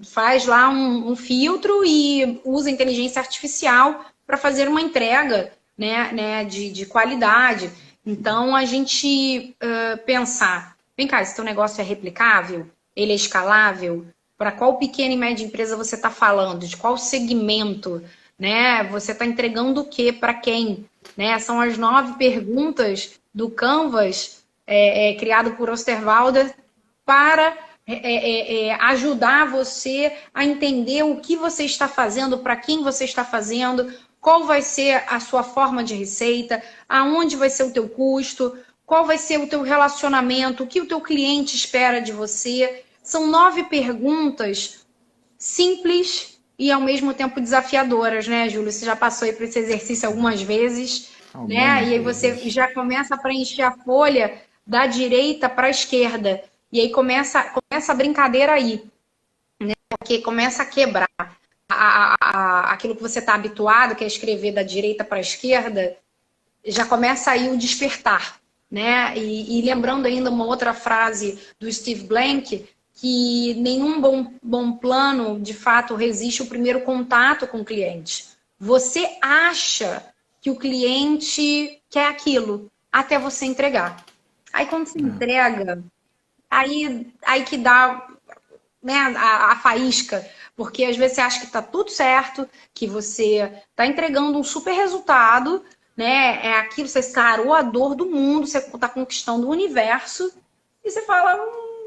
faz lá um filtro e usa inteligência artificial para fazer uma entrega, né, de qualidade. Então a gente pensar, vem cá, esse teu negócio é replicável? Ele é escalável? Para qual pequena e média empresa você está falando? De qual segmento? Né? Você está entregando o quê para quem? Né? São as 9 perguntas do Canvas, criado por Osterwalder, para ajudar você a entender o que você está fazendo, para quem você está fazendo, qual vai ser a sua forma de receita, aonde vai ser o teu custo, qual vai ser o teu relacionamento, o que o teu cliente espera de você. São 9 perguntas simples e ao mesmo tempo desafiadoras, né, Júlio? Você já passou aí por esse exercício algumas vezes, né? E aí você já começa a preencher a folha da direita para a esquerda. E aí começa a brincadeira aí, né? Porque começa a quebrar aquilo que você está habituado, que é escrever da direita para a esquerda, já começa aí o despertar, né? E lembrando ainda uma outra frase do Steve Blank, que nenhum bom plano, de fato, resiste ao primeiro contato com o cliente. Você acha que o cliente quer aquilo, até você entregar. Aí quando você entrega, aí que dá, né, a faísca, porque às vezes você acha que está tudo certo, que você está entregando um super resultado, né? É aquilo, você sarou a dor do mundo, você está conquistando o universo, e você fala,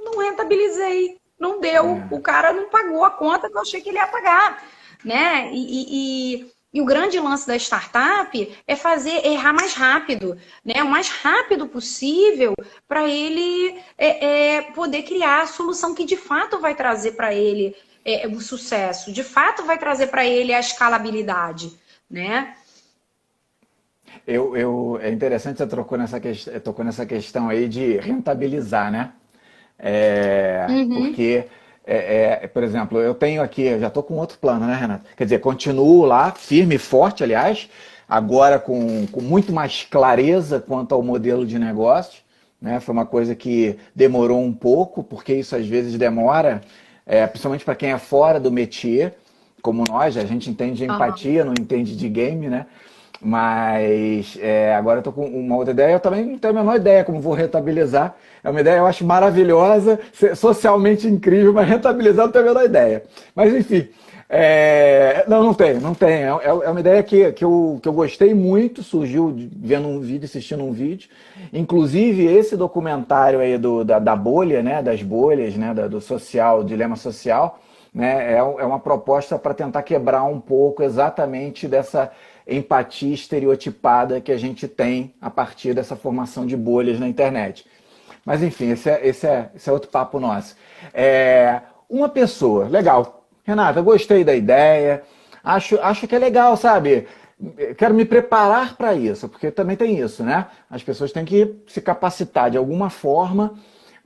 não rentabilizei, não deu, o cara não pagou a conta que eu achei que ele ia pagar, né? E o grande lance da startup é fazer errar mais rápido, né? O mais rápido possível para ele poder criar a solução que de fato vai trazer para ele o sucesso, de fato vai trazer para ele a escalabilidade, né? É interessante você tocou nessa questão aí de rentabilizar, né? Porque, por exemplo, eu tenho aqui, eu já estou com outro plano, né, Renata? Quer dizer, continuo lá, firme e forte, aliás, agora com muito mais clareza quanto ao modelo de negócio, né? Foi uma coisa que demorou um pouco, porque isso às vezes demora, principalmente para quem é fora do métier, como nós, a gente entende de empatia, não entende de game, né? Mas agora eu tô com uma outra ideia, eu também não tenho a menor ideia como vou rentabilizar. É uma ideia, eu acho maravilhosa, socialmente incrível, mas rentabilizar não tenho a menor ideia. Mas enfim, não tenho. É uma ideia que eu gostei muito, surgiu vendo um vídeo, assistindo um vídeo. Inclusive esse documentário aí da bolha, né, das bolhas, né, do social, dilema social, né, é uma proposta para tentar quebrar um pouco exatamente dessa empatia estereotipada que a gente tem a partir dessa formação de bolhas na internet. Mas enfim, esse é outro papo nosso. Uma pessoa, legal. Renata, gostei da ideia, acho que é legal, sabe? Quero me preparar para isso, porque também tem isso, né? As pessoas têm que se capacitar de alguma forma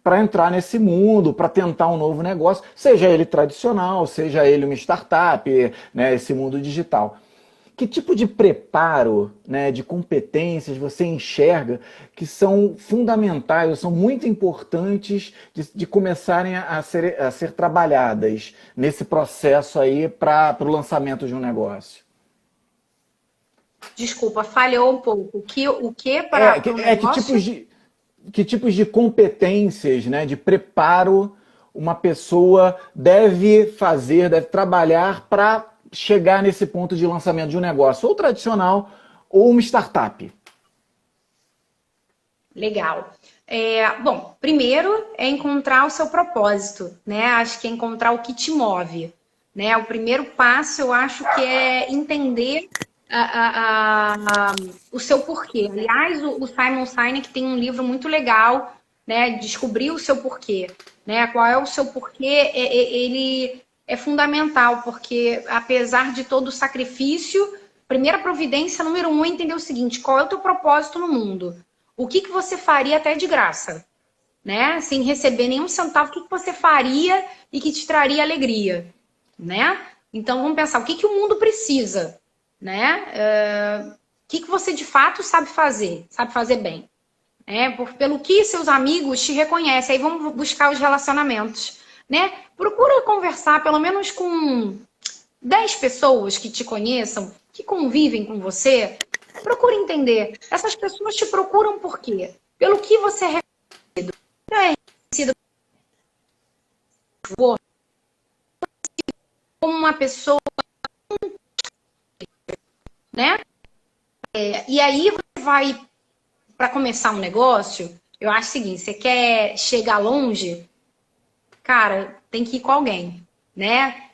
para entrar nesse mundo, para tentar um novo negócio, seja ele tradicional, seja ele uma startup, né, esse mundo digital. Que tipo de preparo, né, de competências você enxerga que são fundamentais, ou são muito importantes de começarem a ser trabalhadas nesse processo aí para o lançamento de um negócio? Desculpa, falhou um pouco. O que para o negócio? Que tipos de competências, né, de preparo uma pessoa deve fazer, deve trabalhar para chegar nesse ponto de lançamento de um negócio, ou tradicional, ou uma startup? Legal. Bom, primeiro é encontrar o seu propósito, né? Acho que é encontrar o que te move, né? O primeiro passo, eu acho que é entender o seu porquê. Aliás, o Simon Sinek tem um livro muito legal, né? Descobrir o seu porquê, né? Qual é o seu porquê? Ele é fundamental, porque apesar de todo o sacrifício, primeira providência número 1 é entender o seguinte: qual é o teu propósito no mundo? O que você faria até de graça? né? Sem receber nenhum centavo, o que você faria e que te traria alegria, né? Então vamos pensar, o que o mundo precisa, né? O que você de fato sabe fazer bem, né? Pelo que seus amigos te reconhecem, aí vamos buscar os relacionamentos, né? Procura conversar pelo menos com 10 pessoas que te conheçam, que convivem com você. Procura entender, essas pessoas te procuram por quê? Pelo que você é reconhecido como uma pessoa, né? E aí você vai, para começar um negócio, eu acho o seguinte, você quer chegar longe, cara, tem que ir com alguém, né?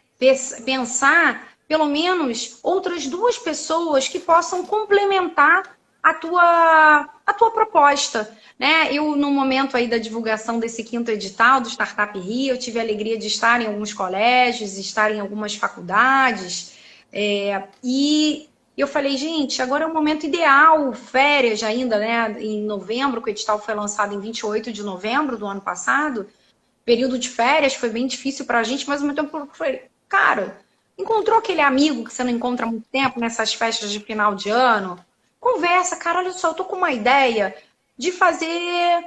Pensar pelo menos outras 2 pessoas que possam complementar a tua proposta, né? Eu, no momento aí da divulgação desse 5º edital do Startup Rio, eu tive a alegria de estar em alguns colégios, estar em algumas faculdades, e eu falei, gente, agora é o momento ideal, férias ainda, né? Em novembro, que o edital foi lançado em 28 de novembro do ano passado, período de férias, foi bem difícil pra gente, mas ao mesmo tempo eu falei, cara, encontrou aquele amigo que você não encontra há muito tempo nessas festas de final de ano? Conversa, cara, olha só, eu tô com uma ideia de fazer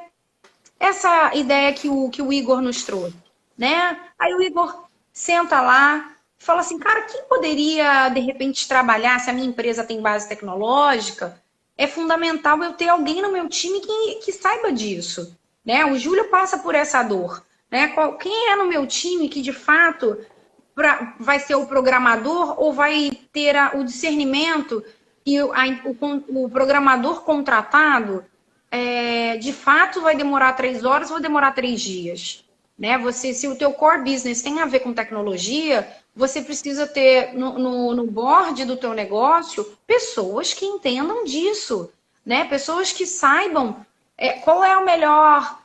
essa ideia que o Igor nos trouxe, né? Aí o Igor senta lá, fala assim, cara, quem poderia, de repente, trabalhar, se a minha empresa tem base tecnológica, é fundamental eu ter alguém no meu time que saiba disso, né? O Júlio passa por essa dor, né? Quem é no meu time que, de fato, vai ser o programador ou vai ter o discernimento e o programador contratado, de fato, vai demorar 3 horas ou vai demorar 3 dias, né? Se o teu core business tem a ver com tecnologia, você precisa ter no board do teu negócio pessoas que entendam disso, né? Pessoas que saibam qual é o melhor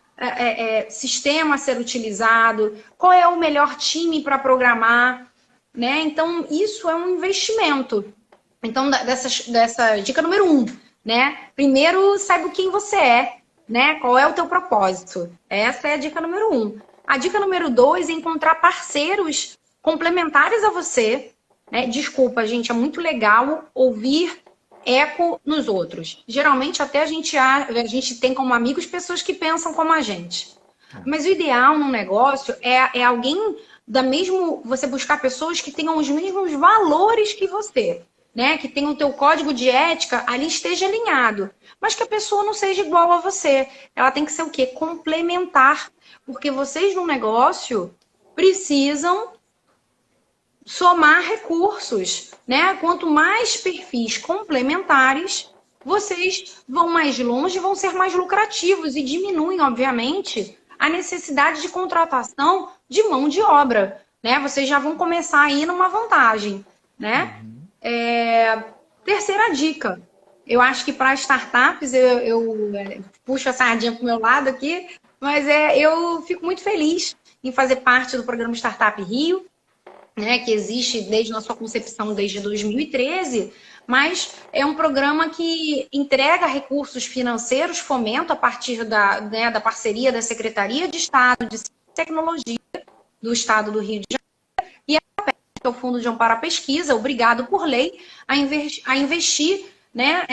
sistema a ser utilizado, qual é o melhor time para programar, né? Então, isso é um investimento. Então, dessa dica número 1, né? Primeiro, saiba quem você é, né? Qual é o teu propósito. Essa é a dica número 1. A dica número 2 é encontrar parceiros complementares a você, né? Desculpa, gente, é muito legal ouvir eco nos outros. Geralmente, até a gente tem como amigos pessoas que pensam como a gente. Mas o ideal num negócio é alguém você buscar pessoas que tenham os mesmos valores que você, né? Que tenham o teu código de ética ali esteja alinhado, mas que a pessoa não seja igual a você. Ela tem que ser o quê? Complementar, porque vocês no negócio precisam somar recursos, né? Quanto mais perfis complementares, vocês vão mais longe, vão ser mais lucrativos e diminuem, obviamente, a necessidade de contratação de mão de obra, né? Vocês já vão começar aí numa vantagem, né? Terceira dica. Eu acho que para startups, eu puxo a sardinha para o meu lado aqui, mas eu fico muito feliz em fazer parte do programa Startup Rio, né, que existe desde a sua concepção desde 2013, mas é um programa que entrega recursos financeiros, fomento a partir da parceria da Secretaria de Estado de Tecnologia do Estado do Rio de Janeiro e que é o Fundo de Amparo à Pesquisa, obrigado por lei, a investir, né,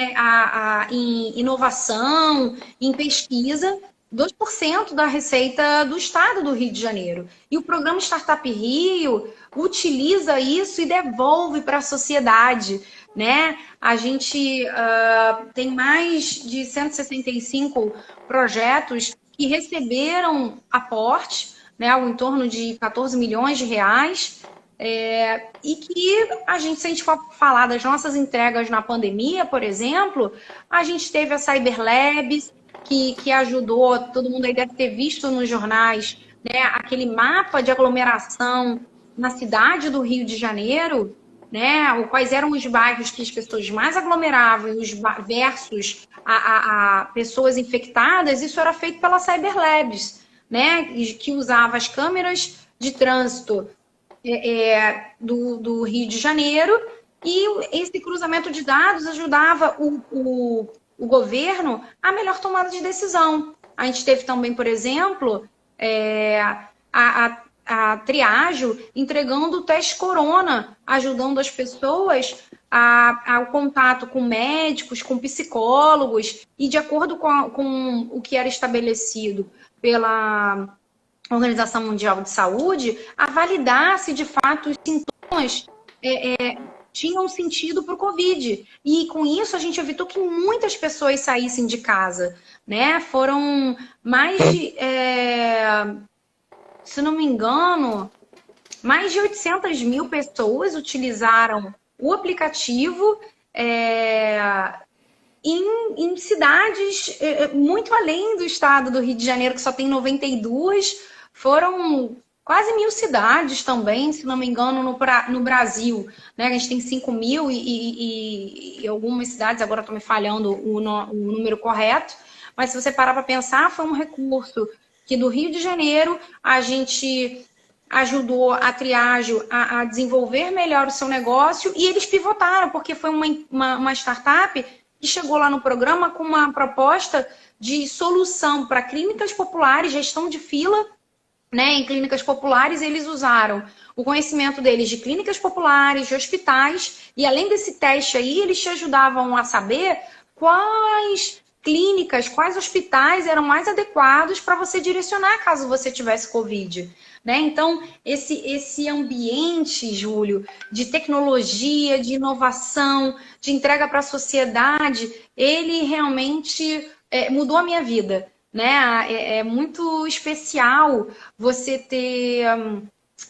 em inovação, em pesquisa, 2% da receita do Estado do Rio de Janeiro. E o programa Startup Rio utiliza isso e devolve para a sociedade, né? A gente tem mais de 165 projetos que receberam aporte, né, ao em torno de 14 milhões de reais, e que se a gente for falar das nossas entregas na pandemia, por exemplo, a gente teve a Cyberlabs, que ajudou, todo mundo aí deve ter visto nos jornais, né, aquele mapa de aglomeração na cidade do Rio de Janeiro, né, quais eram os bairros que as pessoas mais aglomeravam versus a pessoas infectadas. Isso era feito pela Cyberlabs, né, que usava as câmeras de trânsito do Rio de Janeiro, e esse cruzamento de dados ajudava o governo a melhor tomada de decisão, A gente teve também, por exemplo, a Triageo entregando o teste corona, ajudando as pessoas ao contato com médicos, com psicólogos, e de acordo com o que era estabelecido pela Organização Mundial de Saúde, a validar se de fato os sintomas tinham sentido para o Covid. E com isso a gente evitou que muitas pessoas saíssem de casa, né? Foram mais de, se não me engano, mais de 800 mil pessoas utilizaram o aplicativo em cidades muito além do estado do Rio de Janeiro, que só tem 92, foram quase 1.000 cidades também, se não me engano, no Brasil. Né? A gente tem 5.000 e algumas cidades, agora estou me falhando o número correto, mas se você parar para pensar, foi um recurso que do Rio de Janeiro a gente ajudou a Triageo a desenvolver melhor o seu negócio, e eles pivotaram, porque foi uma startup que chegou lá no programa com uma proposta de solução para clínicas populares, gestão de fila, né? Em clínicas populares, eles usaram o conhecimento deles de clínicas populares, de hospitais, e além desse teste aí, eles te ajudavam a saber quais clínicas, quais hospitais eram mais adequados para você direcionar caso você tivesse Covid. Né? Então, esse ambiente, Júlio, de tecnologia, de inovação, de entrega para a sociedade, ele realmente mudou a minha vida. Né? É muito especial você ter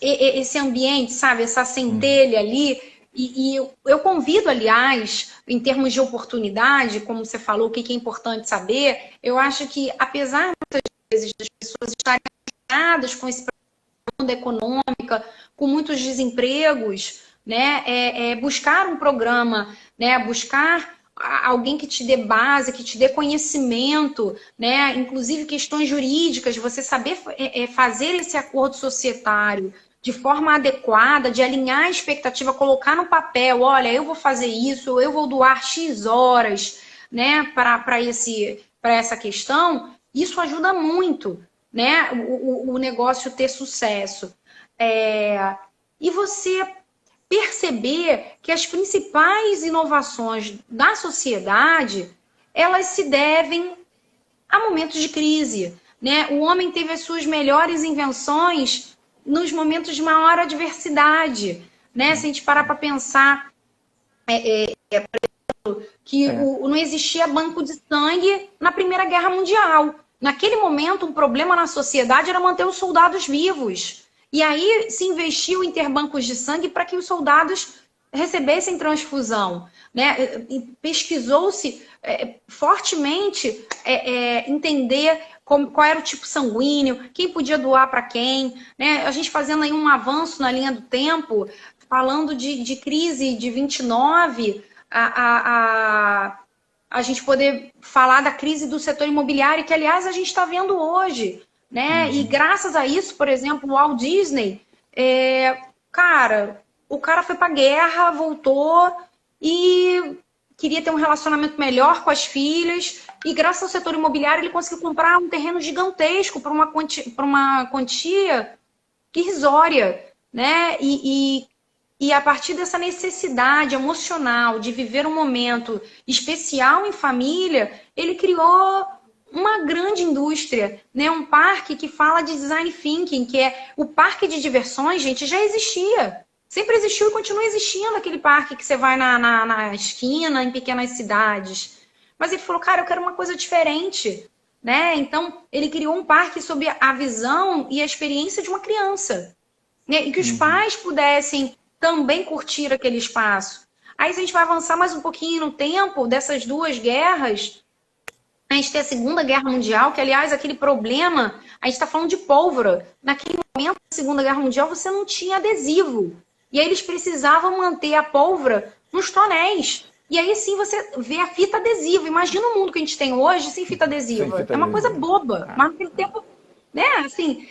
esse ambiente, sabe? Essa centelha ali. E eu convido, aliás, em termos de oportunidade, como você falou, o que é importante saber, eu acho que, apesar muitas vezes das pessoas estarem alinhadas com esse da econômica, com muitos desempregos, né? Buscar um programa, né? Buscar alguém que te dê base, que te dê conhecimento, né? Inclusive questões jurídicas, você saber fazer esse acordo societário de forma adequada, de alinhar a expectativa, colocar no papel, olha, eu vou fazer isso, eu vou doar X horas, né? Para essa questão, isso ajuda muito, né? O negócio ter sucesso. E você perceber que as principais inovações da sociedade, elas se devem a momentos de crise. Né? O homem teve as suas melhores invenções nos momentos de maior adversidade. Né? Se a gente parar para pensar, por exemplo, que não existia banco de sangue na Primeira Guerra Mundial. Naquele momento, um problema na sociedade era manter os soldados vivos. E aí se investiu em ter bancos de sangue para que os soldados recebessem transfusão. Né? Pesquisou-se fortemente entender qual era o tipo sanguíneo, quem podia doar para quem. Né? A gente fazendo aí um avanço na linha do tempo, falando de crise de 29, a gente poder falar da crise do setor imobiliário, que, aliás, a gente está vendo hoje. Né? E graças a isso, por exemplo, o Walt Disney, o cara foi para a guerra, voltou e queria ter um relacionamento melhor com as filhas, e graças ao setor imobiliário ele conseguiu comprar um terreno gigantesco por uma quantia irrisória. Né? E a partir dessa necessidade emocional de viver um momento especial em família, ele criou uma grande indústria, né? Um parque que fala de design thinking, que é o parque de diversões, gente, já existia. Sempre existiu e continua existindo aquele parque que você vai na esquina, em pequenas cidades. Mas ele falou, cara, eu quero uma coisa diferente. Né? Então, ele criou um parque sob a visão e a experiência de uma criança. Né? E que os pais pudessem também curtir aquele espaço. Aí, se a gente vai avançar mais um pouquinho no tempo dessas duas guerras, a gente tem a Segunda Guerra Mundial, que, aliás, aquele problema, a gente está falando de pólvora. Naquele momento da Segunda Guerra Mundial, você não tinha adesivo. E aí eles precisavam manter a pólvora nos tonéis. E aí sim você vê a fita adesiva. Imagina o mundo que a gente tem hoje sem fita adesiva. É uma coisa boba. Mas naquele tempo, né, assim,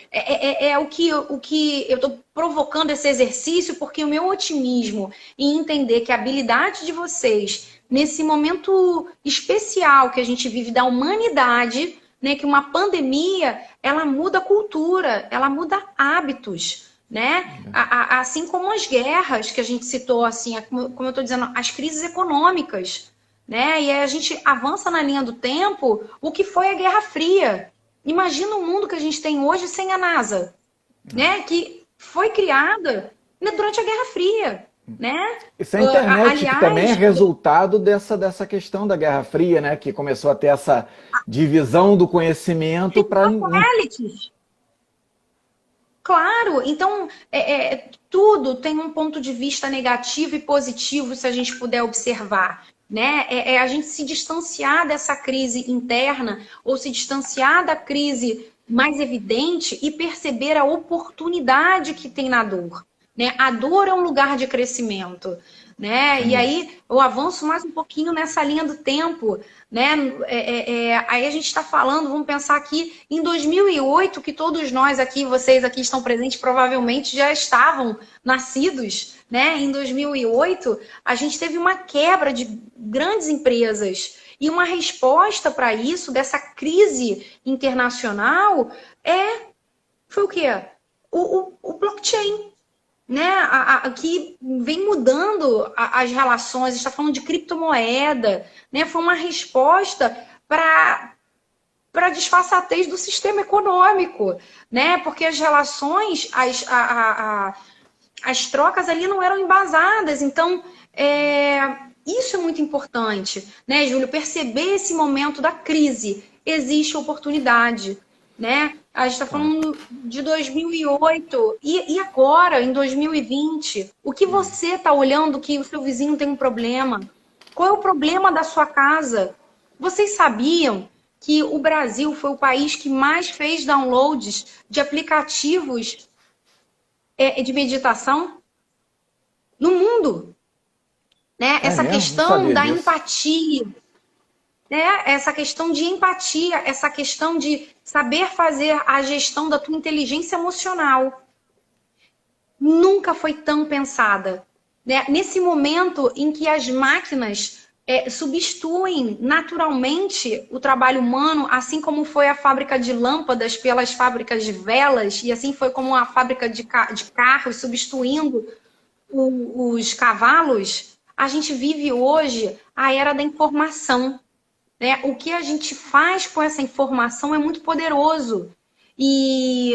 o que eu estou provocando esse exercício, porque o meu otimismo em entender que a habilidade de vocês nesse momento especial que a gente vive da humanidade, né, que uma pandemia, ela muda cultura, ela muda hábitos, né? Assim como as guerras que a gente citou, assim, como eu estou dizendo, as crises econômicas, né? E aí a gente avança na linha do tempo, o que foi a Guerra Fria. Imagina o mundo que a gente tem hoje sem a NASA, né? Que foi criada, né, durante a Guerra Fria, né? Isso é a internet, Aliás, que também é resultado dessa questão da Guerra Fria, né? Que começou a ter essa divisão do conhecimento para... satélites. Claro, então tudo tem um ponto de vista negativo e positivo se a gente puder observar, né? A gente se distanciar dessa crise interna ou se distanciar da crise mais evidente e perceber a oportunidade que tem na dor, né? A dor é um lugar de crescimento, né? E aí eu avanço mais um pouquinho nessa linha do tempo, né? Aí a gente está falando, vamos pensar aqui em 2008, que todos nós aqui, vocês aqui estão presentes, provavelmente já estavam nascidos, né? Em 2008, a gente teve uma quebra de grandes empresas e uma resposta para isso, dessa crise internacional, foi o quê? O blockchain, né, que vem mudando as relações, a gente está falando de criptomoeda, né, foi uma resposta para a desfaçatez do sistema econômico, né, porque as relações, as trocas ali não eram embasadas, então isso é muito importante, né, Júlio, perceber esse momento da crise, existe oportunidade, né? A gente está falando de 2008 e agora, em 2020, o que você está olhando que o seu vizinho tem um problema? Qual é o problema da sua casa? Vocês sabiam que o Brasil foi o país que mais fez downloads de aplicativos de meditação no mundo? Né? Essa questão da empatia, né? Essa questão de empatia, essa questão de saber fazer a gestão da tua inteligência emocional. Nunca foi tão pensada, né? Nesse momento em que as máquinas substituem naturalmente o trabalho humano, assim como foi a fábrica de lâmpadas pelas fábricas de velas, e assim foi como a fábrica de carros substituindo os cavalos, a gente vive hoje a era da informação. Né? O que a gente faz com essa informação é muito poderoso. E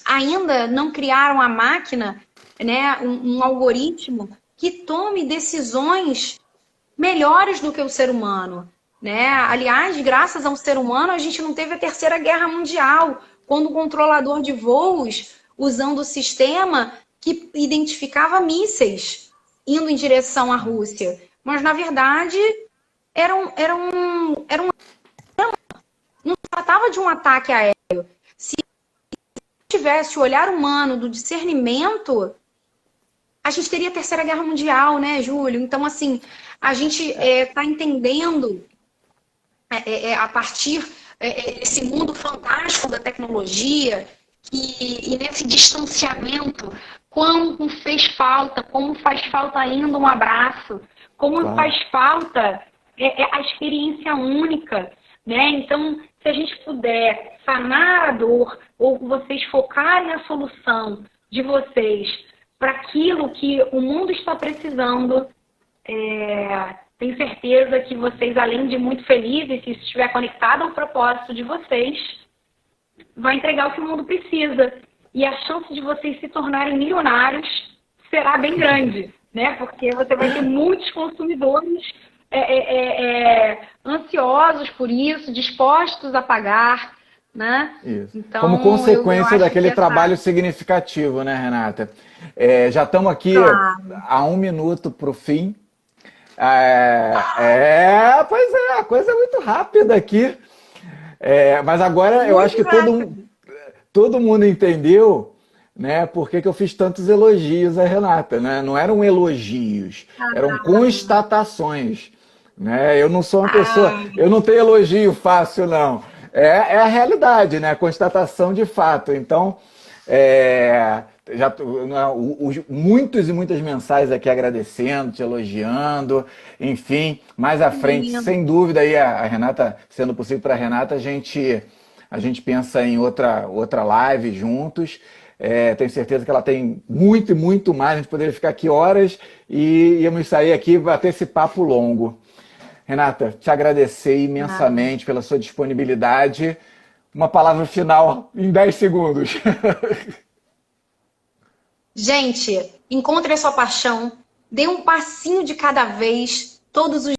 ainda não criaram a máquina, né, um algoritmo que tome decisões melhores do que o ser humano. Né? Aliás, graças ao ser humano, a gente não teve a Terceira Guerra Mundial, quando o controlador de voos, usando o sistema que identificava mísseis indo em direção à Rússia. Mas, na verdade, não tratava de um ataque aéreo. Se tivesse o olhar humano do discernimento, a gente teria a Terceira Guerra Mundial, né, Júlio? Então, assim, a gente está entendendo a partir desse mundo fantástico da tecnologia e nesse distanciamento, como faz falta ainda um abraço, como faz falta a experiência única, né? Então, se a gente puder sanar a dor, ou vocês focarem a solução de vocês para aquilo que o mundo está precisando, tenho certeza que vocês, além de muito felizes, se isso estiver conectado ao propósito de vocês, vai entregar o que o mundo precisa. E a chance de vocês se tornarem milionários será bem grande, né? Porque você vai ter muitos consumidores ansiosos por isso, dispostos a pagar, né? Isso. Então, como consequência daquele trabalho significativo, né, Renata? Já estamos aqui a 1 minuto para o fim. Pois é, a coisa é muito rápida aqui. Mas agora muito eu acho que todo mundo entendeu, né, por que eu fiz tantos elogios a Renata, né? Não eram elogios, eram constatações. Né? Eu não sou uma pessoa, eu não tenho elogio fácil, não. É a realidade, né? A constatação de fato. Então, muitos e muitas mensagens aqui agradecendo, te elogiando, enfim, mais à frente, sem dúvida, aí a Renata, sendo possível para a Renata, a gente pensa em outra live juntos. Tenho certeza que ela tem muito e muito mais, a gente poderia ficar aqui horas e íamos sair aqui e bater esse papo longo. Renata, te agradecer imensamente pela sua disponibilidade. Uma palavra final em 10 segundos. Gente, encontre a sua paixão, dê um passinho de cada vez, todos os